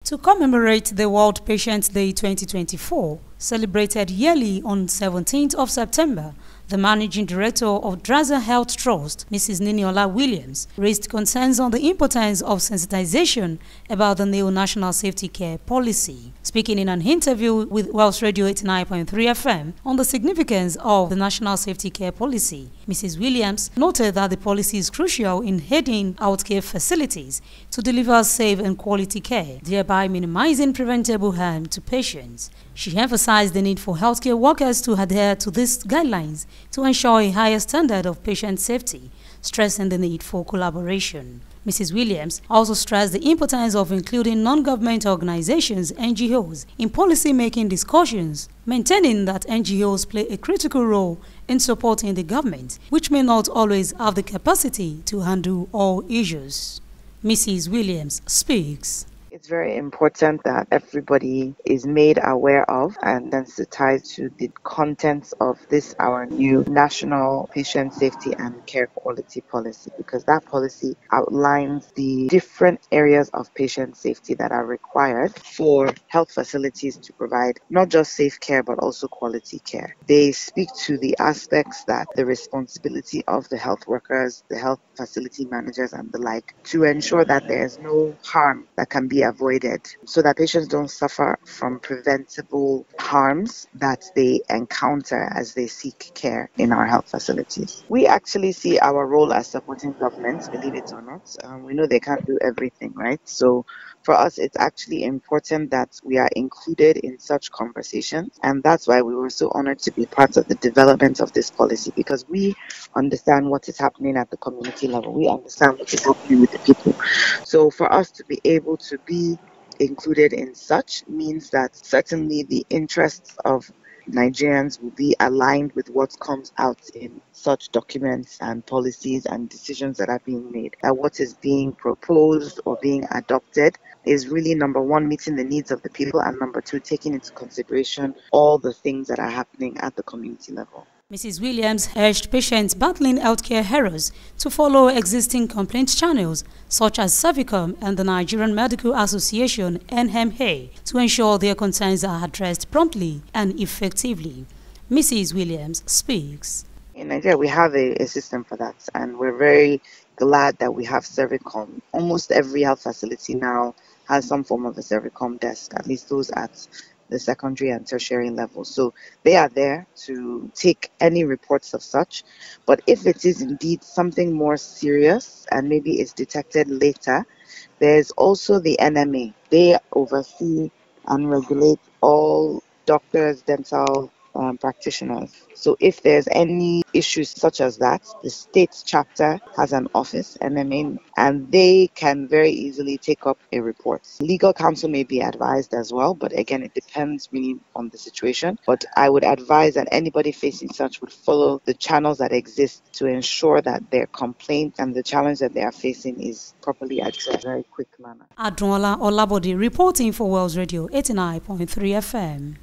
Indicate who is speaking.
Speaker 1: To commemorate the World Patients Day 2024, celebrated yearly on 17th of September, the Managing Director of Draza Health Trust, Mrs. Niniola Williams, raised concerns on the importance of sensitization about the new National Safety Care Policy. Speaking in an interview with WellsRadio 89.3 FM on the significance of the National Safety Care Policy, Mrs. Williams noted that the policy is crucial in heading healthcare facilities to deliver safe and quality care, thereby minimizing preventable harm to patients. She emphasized the need for healthcare workers to adhere to these guidelines to ensure a higher standard of patient safety, stressing the need for collaboration. Mrs. Williams also stressed the importance of including non-governmental organizations, NGOs, in policy-making discussions, maintaining that NGOs play a critical role in supporting the government, which may not always have the capacity to handle all issues. Mrs. Williams speaks.
Speaker 2: It's very important that everybody is made aware of and sensitized to the contents of this, our new National Patient Safety and Care Quality Policy, because that policy outlines the different areas of patient safety that are required for health facilities to provide not just safe care but also quality care. They speak to the aspects that the responsibility of the health workers, the health facility managers and the like, to ensure that there is no harm that can be avoided so that patients don't suffer from preventable harms that they encounter as they seek care in our health facilities. We actually see our role as supporting governments, believe it or not. We know they can't do everything, right? So for us, it's actually important that we are included in such conversations. And that's why we were so honored to be part of the development of this policy, because we understand what is happening at the community level. We understand what is happening with the people. So for us to be able to be included in such means that certainly the interests of Nigerians will be aligned with what comes out in such documents and policies and decisions that are being made. That what is being proposed or being adopted is really, number one, meeting the needs of the people, and number two, taking into consideration all the things that are happening at the community level.
Speaker 1: Mrs. Williams urged patients battling healthcare errors to follow existing complaint channels such as Servicom and the Nigerian Medical Association (NMA) to ensure their concerns are addressed promptly and effectively. Mrs. Williams speaks.
Speaker 2: In Nigeria, we have a system for that, and we're very glad that we have Servicom. Almost every health facility now has some form of a Servicom desk, at least those at the secondary and tertiary level. So they are there to take any reports of such. But if it is indeed something more serious and maybe it's detected later, there's also the NMA. They oversee and regulate all doctors, dental practitioners. So if there's any issues such as that, the state chapter has an office, NMA, and they can very easily take up a report. Legal counsel may be advised as well, but again, it depends really on the situation. But I would advise that anybody facing such would follow the channels that exist to ensure that their complaint and the challenge that they are facing is properly addressed in a very quick manner.
Speaker 1: Adrola Olabode reporting for WellsRadio 89.3 FM.